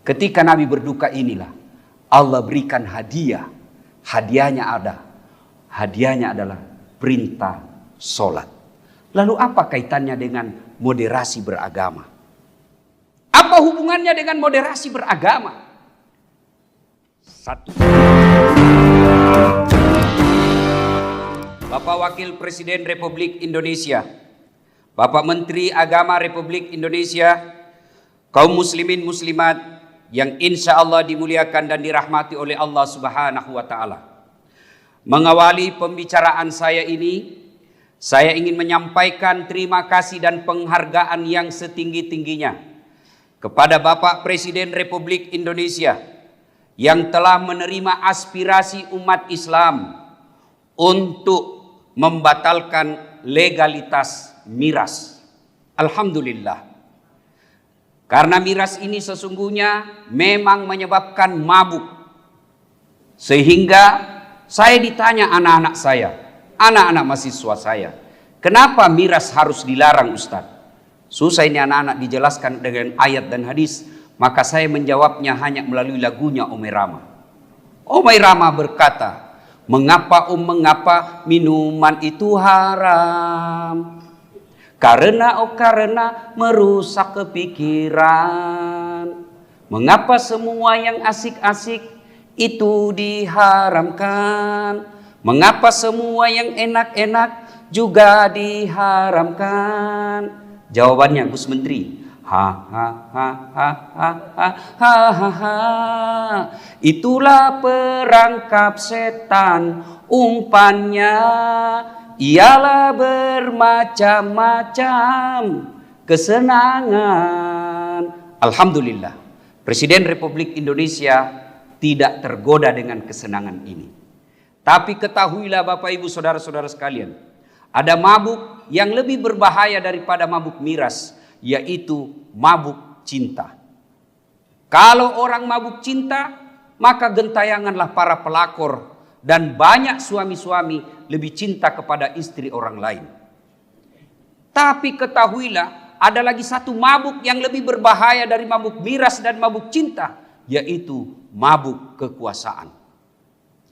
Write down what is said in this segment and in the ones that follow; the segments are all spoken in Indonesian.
Ketika Nabi berduka inilah Allah berikan hadiah. Hadiahnya ada. Hadiahnya adalah perintah sholat. Lalu apa kaitannya dengan moderasi beragama? Apa hubungannya dengan moderasi beragama? Satu. Bapak Wakil Presiden Republik Indonesia, Bapak Menteri Agama Republik Indonesia, kaum muslimin muslimat yang insya Allah dimuliakan dan dirahmati oleh Allah Subhanahu wa Ta'ala. Mengawali pembicaraan saya ini, saya ingin menyampaikan terima kasih dan penghargaan yang setinggi-tingginya kepada Bapak Presiden Republik Indonesia yang telah menerima aspirasi umat Islam untuk membatalkan legalitas miras. Alhamdulillah. Karena miras ini sesungguhnya memang menyebabkan mabuk. Sehingga saya ditanya anak-anak saya, anak-anak mahasiswa saya, kenapa miras harus dilarang Ustaz? Susah ini anak-anak dijelaskan dengan ayat dan hadis. Maka saya menjawabnya hanya melalui lagunya Omai Rama. Omai Rama berkata, mengapa minuman itu haram? Karena merusak kepikiran. Mengapa semua yang asik-asik itu diharamkan? Mengapa semua yang enak-enak juga diharamkan? Jawabannya Gus Menteri, itulah perangkap setan, umpannya ialah bermacam-macam kesenangan. Alhamdulillah, Presiden Republik Indonesia tidak tergoda dengan kesenangan ini. Tapi ketahuilah Bapak Ibu Saudara-saudara sekalian, ada mabuk yang lebih berbahaya daripada mabuk miras, yaitu mabuk cinta. Kalau orang mabuk cinta, maka gentayanganlah para pelakor dan banyak suami-suami lebih cinta kepada istri orang lain. Tapi ketahuilah, ada lagi satu mabuk yang lebih berbahaya dari mabuk miras dan mabuk cinta, yaitu mabuk kekuasaan.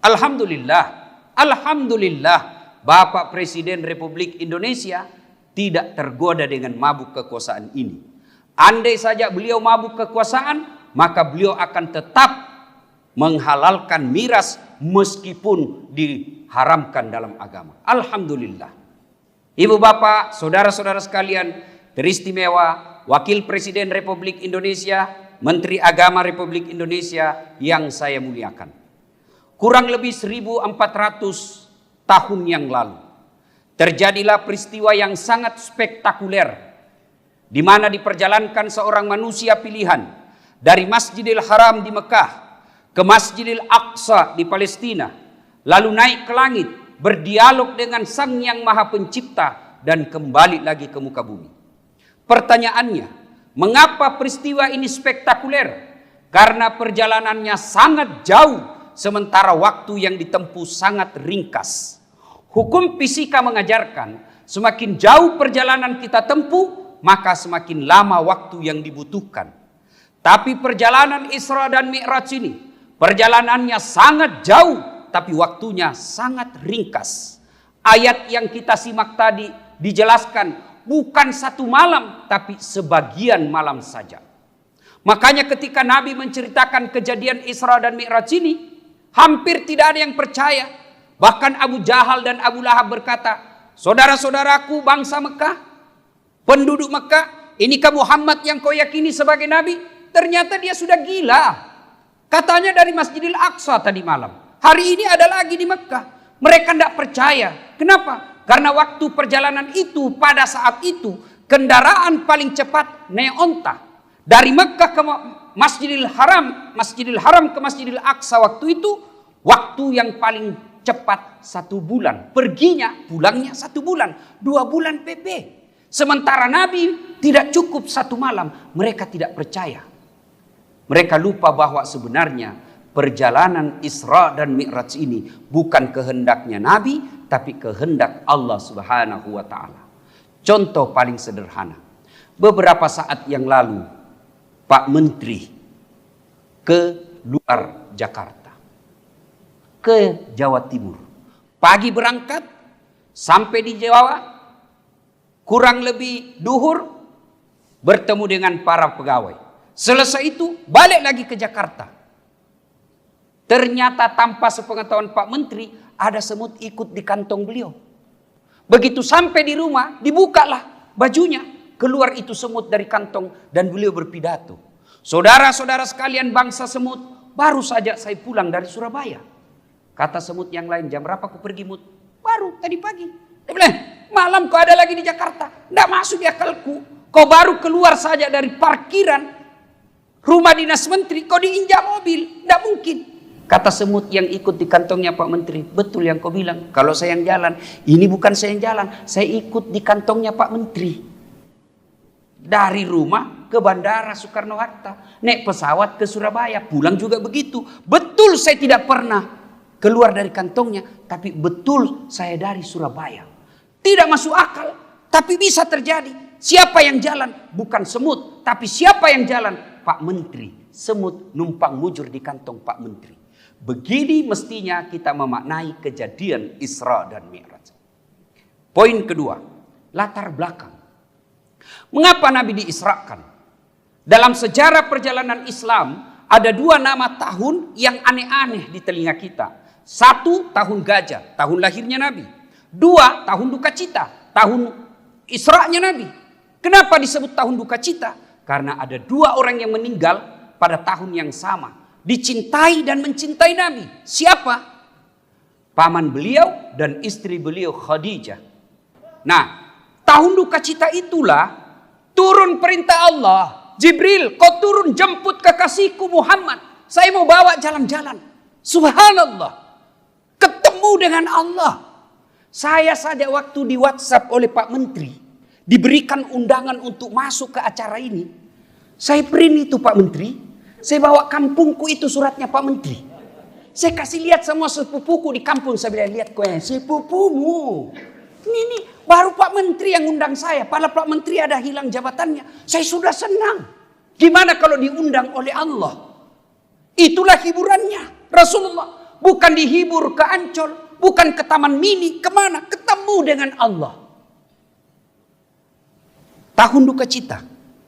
Alhamdulillah, alhamdulillah, Bapak Presiden Republik Indonesia tidak tergoda dengan mabuk kekuasaan ini. Andai saja beliau mabuk kekuasaan, maka beliau akan tetap menghalalkan miras meskipun diharamkan dalam agama. Alhamdulillah. Ibu bapak, saudara-saudara sekalian, teristimewa Wakil Presiden Republik Indonesia, Menteri Agama Republik Indonesia yang saya muliakan. Kurang lebih 1400 tahun yang lalu terjadilah peristiwa yang sangat spektakuler, di mana diperjalankan seorang manusia pilihan dari Masjidil Haram di Mekah ke Masjidil Aqsa di Palestina, lalu naik ke langit, berdialog dengan Sang Yang Maha Pencipta, dan kembali lagi ke muka bumi. Pertanyaannya, mengapa peristiwa ini spektakuler? Karena perjalanannya sangat jauh, sementara waktu yang ditempuh sangat ringkas. Hukum fisika mengajarkan, semakin jauh perjalanan kita tempuh, maka semakin lama waktu yang dibutuhkan. Tapi perjalanan Isra dan Mi'raj ini, perjalanannya sangat jauh, tapi waktunya sangat ringkas. Ayat yang kita simak tadi dijelaskan bukan satu malam, tapi sebagian malam saja. Makanya ketika Nabi menceritakan kejadian Isra dan Mi'raj ini, hampir tidak ada yang percaya. Bahkan Abu Jahal dan Abu Lahab berkata, saudara-saudaraku bangsa Mekah, penduduk Mekah, inikah Muhammad yang kau yakini sebagai Nabi? Ternyata dia sudah gila. Katanya dari Masjidil Aqsa tadi malam. Hari ini ada lagi di Mekah. Mereka tidak percaya. Kenapa? Karena waktu perjalanan itu, pada saat itu, kendaraan paling cepat naik onta. Dari Mekah ke Masjidil Haram ke Masjidil Aqsa waktu itu, waktu yang paling cepat 1 bulan. Perginya, pulangnya 1 bulan. 2 bulan PP. Sementara Nabi tidak cukup 1 malam. Mereka tidak percaya. Mereka lupa bahwa sebenarnya perjalanan Isra dan Mi'raj ini bukan kehendaknya Nabi, tapi kehendak Allah Subhanahu wa Ta'ala. Contoh paling sederhana. Beberapa saat yang lalu, Pak Menteri ke luar Jakarta, ke Jawa Timur. Pagi berangkat, sampai di Jawa, kurang lebih duhur, bertemu dengan para pegawai. Selesai itu, balik lagi ke Jakarta. Ternyata tanpa sepengetahuan Pak Menteri, ada semut ikut di kantong beliau. Begitu sampai di rumah, dibukalah bajunya. Keluar itu semut dari kantong dan beliau berpidato. Saudara-saudara sekalian bangsa semut, baru saja saya pulang dari Surabaya. Kata semut yang lain, jam berapa aku pergi Mut? Baru tadi pagi. Dia bilang, malam kau ada lagi di Jakarta. Tidak masuk di akalku. Kau baru keluar saja dari parkiran rumah dinas menteri, kau diinjak mobil. Tidak mungkin. Kata semut yang ikut di kantongnya Pak Menteri, betul yang kau bilang. Kalau saya yang jalan, ini bukan saya yang jalan. Saya ikut di kantongnya Pak Menteri. Dari rumah ke Bandara Soekarno-Hatta. Naik pesawat ke Surabaya. Pulang juga begitu. Betul saya tidak pernah keluar dari kantongnya. Tapi betul saya dari Surabaya. Tidak masuk akal. Tapi bisa terjadi. Siapa yang jalan? Bukan semut. Tapi siapa yang jalan? Pak Menteri. Semut numpang mujur di kantong Pak Menteri. Begini mestinya kita memaknai kejadian Isra dan Mi'raj. Poin kedua, latar belakang. Mengapa Nabi diisrakan? Dalam sejarah perjalanan Islam ada dua nama tahun yang aneh-aneh di telinga kita. Satu, tahun gajah, tahun lahirnya Nabi. Dua, tahun duka cita, tahun Isra'nya Nabi. Kenapa disebut tahun duka cita? Karena ada dua orang yang meninggal pada tahun yang sama. Dicintai dan mencintai Nabi. Siapa? Paman beliau dan istri beliau Khadijah. Nah, tahun duka cita itulah turun perintah Allah. Jibril, kau turun jemput kekasihku Muhammad. Saya mau bawa jalan-jalan. Subhanallah. Ketemu dengan Allah. Saya saja waktu di WhatsApp oleh Pak Menteri. Diberikan undangan untuk masuk ke acara ini. Saya print itu Pak Menteri. Saya bawa kampungku itu suratnya Pak Menteri. Saya kasih lihat semua sepupuku di kampung. Saya bilang, lihat kau sepupumu. Ini baru Pak Menteri yang undang saya. Padahal Pak Menteri ada hilang jabatannya. Saya sudah senang. Gimana kalau diundang oleh Allah? Itulah hiburannya. Rasulullah bukan dihibur ke Ancol. Bukan ke Taman Mini. Kemana? Ketemu dengan Allah. Tahun duka cita.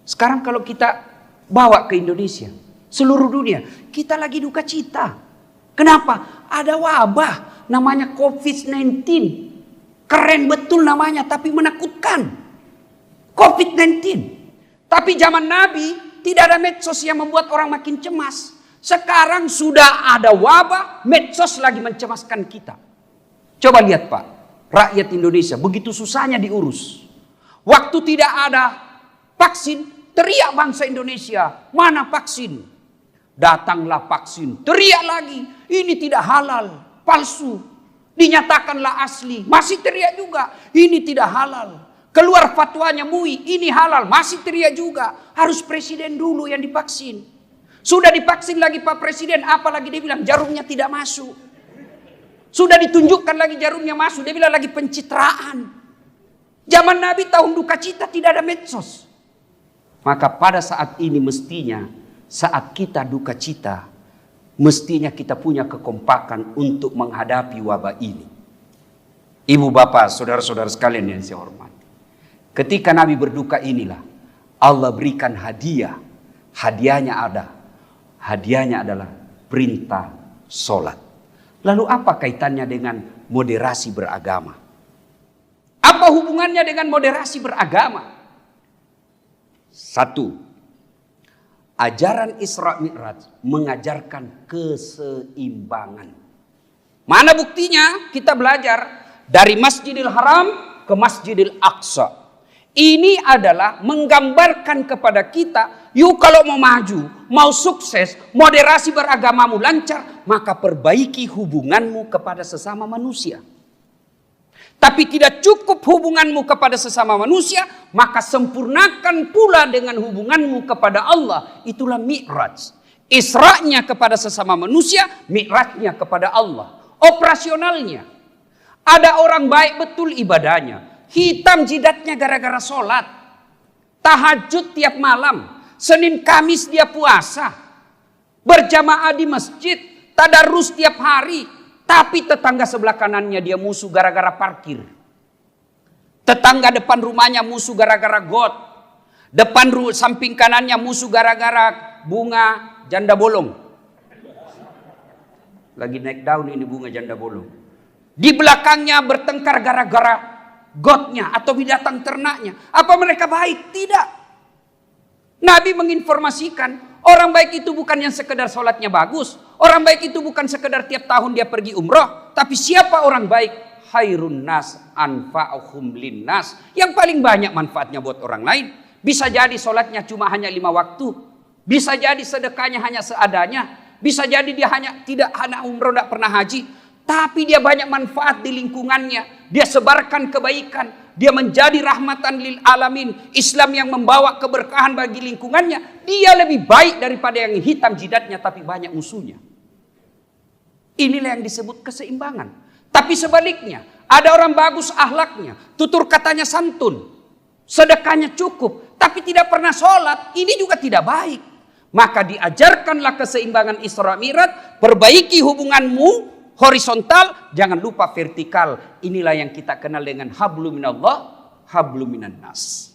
Sekarang kalau kita bawa ke Indonesia. Seluruh dunia. Kita lagi duka cita. Kenapa? Ada wabah. Namanya COVID-19. Keren betul namanya, tapi menakutkan. COVID-19. Tapi zaman Nabi, tidak ada medsos yang membuat orang makin cemas. Sekarang sudah ada wabah, medsos lagi mencemaskan kita. Coba lihat Pak, rakyat Indonesia begitu susahnya diurus. Waktu tidak ada vaksin, teriak bangsa Indonesia, mana vaksin? Datanglah vaksin, teriak lagi, ini tidak halal, palsu. Dinyatakanlah asli, masih teriak juga, ini tidak halal. Keluar fatwanya MUI, ini halal, masih teriak juga. Harus presiden dulu yang divaksin. Sudah divaksin lagi Pak Presiden, apalagi dia bilang jarumnya tidak masuk. Sudah ditunjukkan lagi jarumnya masuk, dia bilang lagi pencitraan. Zaman Nabi tahun duka cita tidak ada medsos. Maka pada saat ini mestinya, saat kita duka cita, mestinya kita punya kekompakan untuk menghadapi wabah ini. Ibu bapak, saudara-saudara sekalian yang saya hormati. Ketika Nabi berduka inilah, Allah berikan hadiah. Hadiahnya ada. Hadiahnya adalah perintah sholat. Lalu apa kaitannya dengan moderasi beragama? Apa hubungannya dengan moderasi beragama? Satu, ajaran Isra Mi'raj mengajarkan keseimbangan. Mana buktinya? Kita belajar dari Masjidil Haram ke Masjidil Aqsa. Ini adalah menggambarkan kepada kita, yuk kalau mau maju, mau sukses, moderasi beragamamu lancar, maka perbaiki hubunganmu kepada sesama manusia. Tapi tidak cukup hubunganmu kepada sesama manusia, maka sempurnakan pula dengan hubunganmu kepada Allah. Itulah Mi'raj. Isra'nya kepada sesama manusia, Mi'rajnya kepada Allah. Operasionalnya. Ada orang baik betul ibadahnya. Hitam jidatnya gara-gara sholat. Tahajud tiap malam. Senin Kamis dia puasa. berjamaah di masjid, tadarus tiap hari, tapi tetangga sebelah kanannya dia musuh gara-gara parkir. Tetangga depan rumahnya musuh gara-gara got. Samping kanannya musuh gara-gara bunga janda bolong. Lagi naik daun ini bunga janda bolong. Di belakangnya bertengkar gara-gara gotnya atau binatang ternaknya. Apa mereka baik? Tidak. Nabi menginformasikan, orang baik itu bukan yang sekedar sholatnya bagus. Orang baik itu bukan sekedar tiap tahun dia pergi umroh. Tapi siapa orang baik? Khairun nas anfa'uhum linnas. Yang paling banyak manfaatnya buat orang lain. Bisa jadi sholatnya cuma hanya 5 waktu. Bisa jadi sedekahnya hanya seadanya. Bisa jadi dia tidak umroh, tidak pernah haji. Tapi dia banyak manfaat di lingkungannya. Dia sebarkan kebaikan. Dia menjadi rahmatan lil alamin. Islam yang membawa keberkahan bagi lingkungannya. Dia lebih baik daripada yang hitam jidatnya tapi banyak musuhnya. Inilah yang disebut keseimbangan. Tapi sebaliknya, ada orang bagus akhlaknya, tutur katanya santun, sedekahnya cukup, tapi tidak pernah sholat. Ini juga tidak baik. Maka diajarkanlah keseimbangan Isra Mi'raj. Perbaiki hubunganmu horizontal, jangan lupa vertikal. Inilah yang kita kenal dengan hablum minallah, hablum minan nas.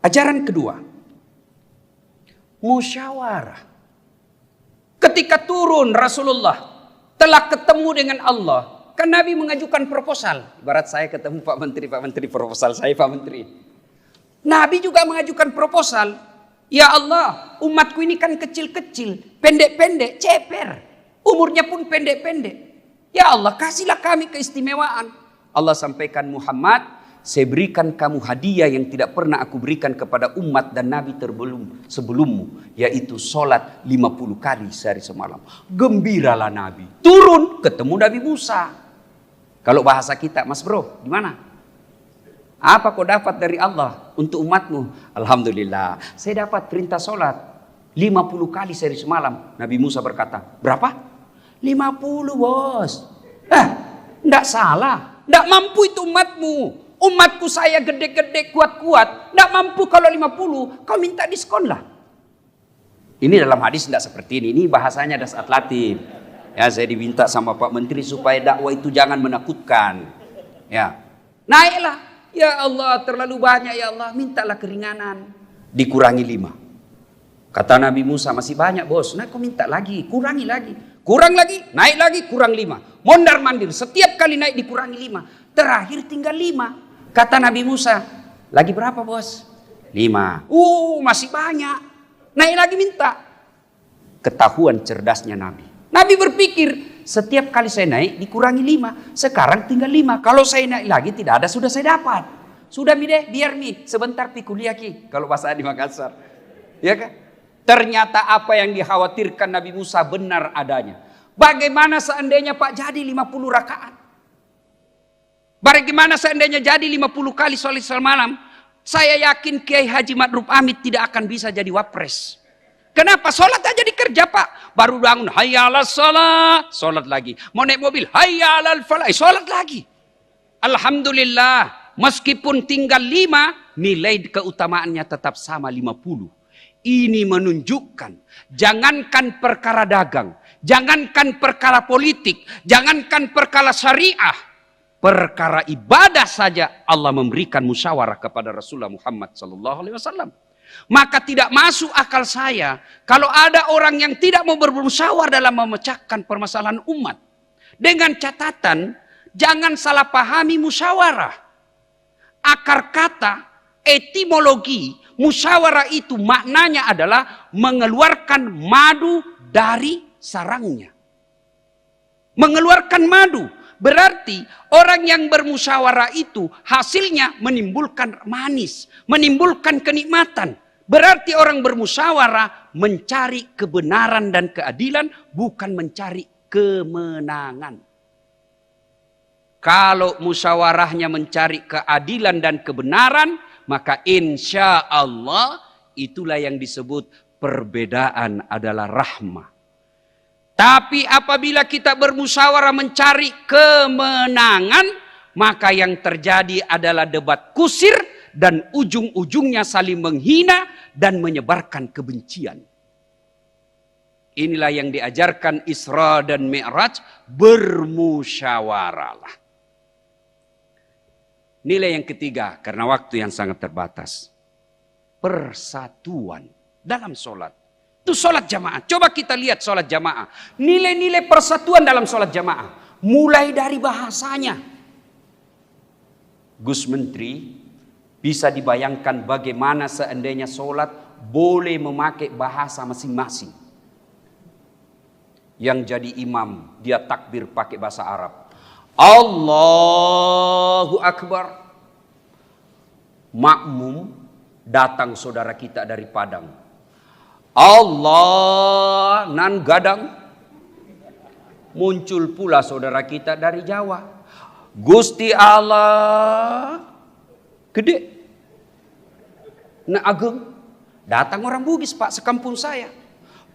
Ajaran kedua, musyawarah. Ketika turun Rasulullah telah ketemu dengan Allah, kan Nabi mengajukan proposal. Ibarat saya ketemu Pak Menteri proposal saya Pak Menteri. Nabi juga mengajukan proposal. Ya Allah, umatku ini kan kecil-kecil, pendek-pendek, ceper. Umurnya pun pendek-pendek. Ya Allah, kasihlah kami keistimewaan. Allah sampaikan, Muhammad, saya berikan kamu hadiah yang tidak pernah aku berikan kepada umat dan Nabi sebelummu. Yaitu sholat 50 kali sehari semalam. Gembiralah Nabi. Turun, ketemu Nabi Musa. Kalau bahasa kita, Mas Bro, gimana? Apa kau dapat dari Allah untuk umatmu? Alhamdulillah, saya dapat perintah sholat 50 kali sehari semalam. Nabi Musa berkata, berapa? 50 bos. Enggak salah. Enggak mampu itu umatmu. Umatku saya gede-gede, kuat-kuat. Enggak mampu kalau 50. Kau minta diskon lah. Ini dalam hadis enggak seperti ini. Ini bahasanya dasar latif. Ya, saya diminta sama Pak Menteri supaya dakwah itu jangan menakutkan. Ya. Naiklah. Ya Allah, terlalu banyak ya Allah. Mintalah keringanan. Dikurangi 5. Kata Nabi Musa, masih banyak bos. Nah kau minta lagi, kurangi lagi. Kurang lagi, naik lagi, kurang 5. Mondar mandir, setiap kali naik dikurangi 5. Terakhir tinggal 5. Kata Nabi Musa, lagi berapa bos? 5. Masih banyak. Naik lagi minta. Ketahuan cerdasnya Nabi. Nabi berpikir, setiap kali saya naik dikurangi 5. Sekarang tinggal 5. Kalau saya naik lagi tidak ada, sudah saya dapat. Sudah mi deh, biar mi. Sebentar pi kuliah ki. Kalau bahasa di Makassar. Ya kan? Ternyata apa yang dikhawatirkan Nabi Musa benar adanya. Bagaimana seandainya Pak jadi 50 rakaat? Bagaimana seandainya jadi 50 kali sholat malam? Saya yakin Kiai Haji Ma'ruf Amin tidak akan bisa jadi wapres. Kenapa? Sholat aja dikerja Pak. Baru bangun, hayya 'alas shalah, sholat lagi. Mau naik mobil, hayya 'alal falah, sholat lagi. Alhamdulillah, meskipun tinggal 5, nilai keutamaannya tetap sama 50. Ini menunjukkan, jangankan perkara dagang, jangankan perkara politik, jangankan perkara syariah, perkara ibadah saja Allah memberikan musyawarah kepada Rasulullah Muhammad SAW. Maka tidak masuk akal saya kalau ada orang yang tidak mau bermusyawarah dalam memecahkan permasalahan umat. Dengan catatan, jangan salah pahami musyawarah. Akar kata, etimologi, musyawarah itu maknanya adalah mengeluarkan madu dari sarangnya. Mengeluarkan madu. Berarti orang yang bermusyawarah itu hasilnya menimbulkan manis. Menimbulkan kenikmatan. Berarti orang bermusyawarah mencari kebenaran dan keadilan. Bukan mencari kemenangan. Kalau musyawarahnya mencari keadilan dan kebenaran, maka insya Allah itulah yang disebut perbedaan adalah rahmah. Tapi apabila kita bermusyawarah mencari kemenangan, maka yang terjadi adalah debat kusir dan ujung-ujungnya saling menghina dan menyebarkan kebencian. Inilah yang diajarkan Isra dan Mi'raj, bermusyawaralah. Nilai yang ketiga, karena waktu yang sangat terbatas. Persatuan dalam sholat. Itu sholat jamaah. Coba kita lihat sholat jamaah. Nilai-nilai persatuan dalam sholat jamaah. Mulai dari bahasanya. Gus Menteri, bisa dibayangkan bagaimana seandainya sholat boleh memakai bahasa masing-masing. Yang jadi imam, dia takbir pakai bahasa Arab. Allahu Akbar. Makmum, datang saudara kita dari Padang. Allah nan gadang. Muncul pula saudara kita dari Jawa. Gusti Allah gede. Nah ageng. Datang orang Bugis Pak, sekampung saya.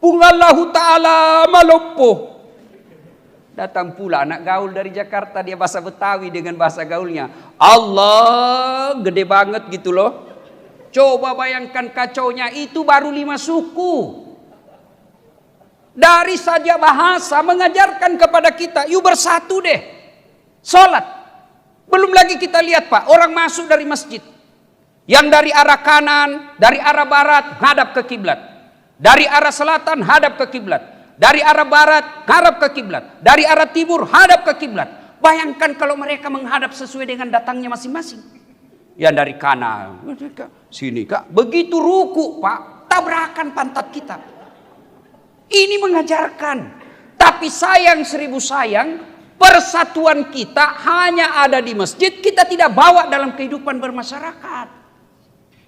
Pungallahu ta'ala maloppo. Datang pula anak gaul dari Jakarta, dia bahasa Betawi dengan bahasa gaulnya. Allah gede banget gitu loh. Coba bayangkan kacaunya, itu baru 5 suku. Dari saja bahasa mengajarkan kepada kita, yuk bersatu deh. Sholat. Belum lagi kita lihat Pak, orang masuk dari masjid. Yang dari arah kanan, dari arah barat, hadap ke kiblat. Dari arah selatan hadap ke kiblat. Dari arah barat hadap ke kiblat. Dari arah timur hadap ke kiblat. Bayangkan kalau mereka menghadap sesuai dengan datangnya masing-masing. Yang dari kanan sini Kak, begitu ruku Pak, tabrakan pantat kita. Ini mengajarkan. Tapi sayang 1000 sayang, persatuan kita hanya ada di masjid, kita tidak bawa dalam kehidupan bermasyarakat.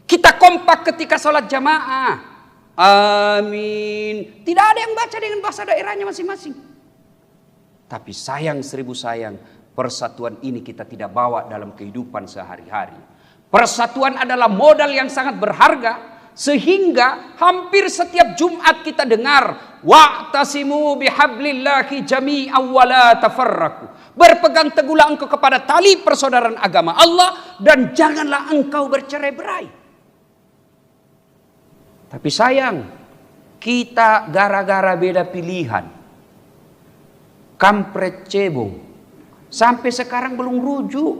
Kita kompak ketika sholat jamaah. Amin. Tidak ada yang baca dengan bahasa daerahnya masing-masing. Tapi sayang 1000 sayang, persatuan ini kita tidak bawa dalam kehidupan sehari-hari. Persatuan adalah modal yang sangat berharga. Sehingga hampir setiap Jumat kita dengar, wa'tasimu bihablillahi jami'an wa la tafarraqu. Berpegang teguhlah engkau kepada tali persaudaraan agama Allah dan janganlah engkau bercerai-berai. Tapi sayang, kita gara-gara beda pilihan, kampret cebong, sampai sekarang belum rujuk.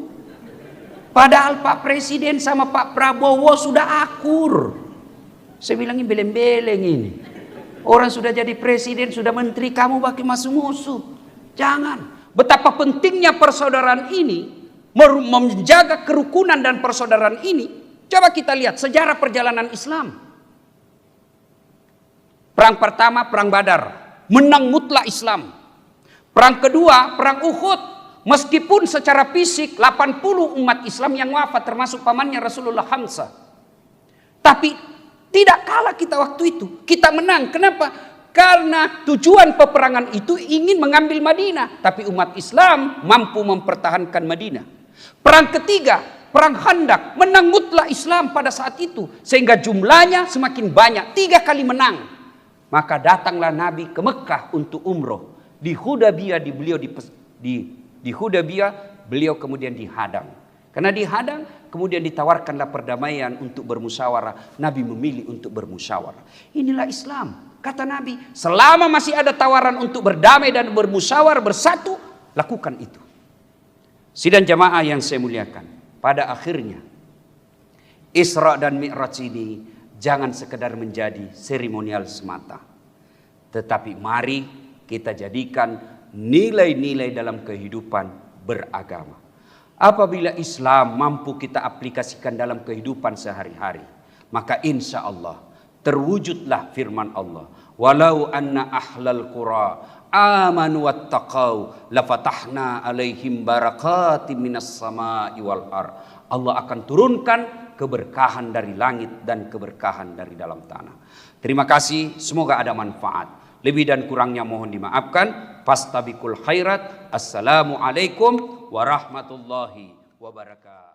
Padahal Pak Presiden sama Pak Prabowo sudah akur. Saya bilangin beleng-beleng ini. Orang sudah jadi presiden, sudah menteri, kamu pakai musuh-musuh. Jangan. Betapa pentingnya persaudaraan ini, menjaga kerukunan dan persaudaraan ini. Coba kita lihat sejarah perjalanan Islam. Perang pertama, Perang Badar. Menang mutlak Islam. Perang kedua, Perang Uhud. Meskipun secara fisik 80 umat Islam yang wafat termasuk pamannya Rasulullah Hamzah. Tapi tidak kalah kita waktu itu. Kita menang. Kenapa? Karena tujuan peperangan itu ingin mengambil Madinah. Tapi umat Islam mampu mempertahankan Madinah. Perang ketiga, Perang Khandaq. Menang mutlak Islam pada saat itu. Sehingga jumlahnya semakin banyak. 3 kali menang. Maka datanglah Nabi ke Mekah untuk umroh. Di Hudaybiyah beliau kemudian dihadang. Karena dihadang, kemudian ditawarkanlah perdamaian untuk bermusyawarah. Nabi memilih untuk bermusyawarah. Inilah Islam. Kata Nabi, selama masih ada tawaran untuk berdamai dan bermusyawarah bersatu, lakukan itu. Sidang jamaah yang saya muliakan, pada akhirnya Isra dan Mi'raj ini jangan sekedar menjadi seremonial semata. Tetapi mari kita jadikan nilai-nilai dalam kehidupan beragama. Apabila Islam mampu kita aplikasikan dalam kehidupan sehari-hari, maka insya Allah terwujudlah firman Allah. Walau anna ahlal qura amanu wattaqau lafatahna alaihim barakatim minas sama'i wal ar. Allah akan turunkan keberkahan dari langit dan keberkahan dari dalam tanah. Terima kasih, semoga ada manfaat. Lebih dan kurangnya mohon dimaafkan. Fastabiqul khairat. Assalamualaikum warahmatullahi wabarakatuh.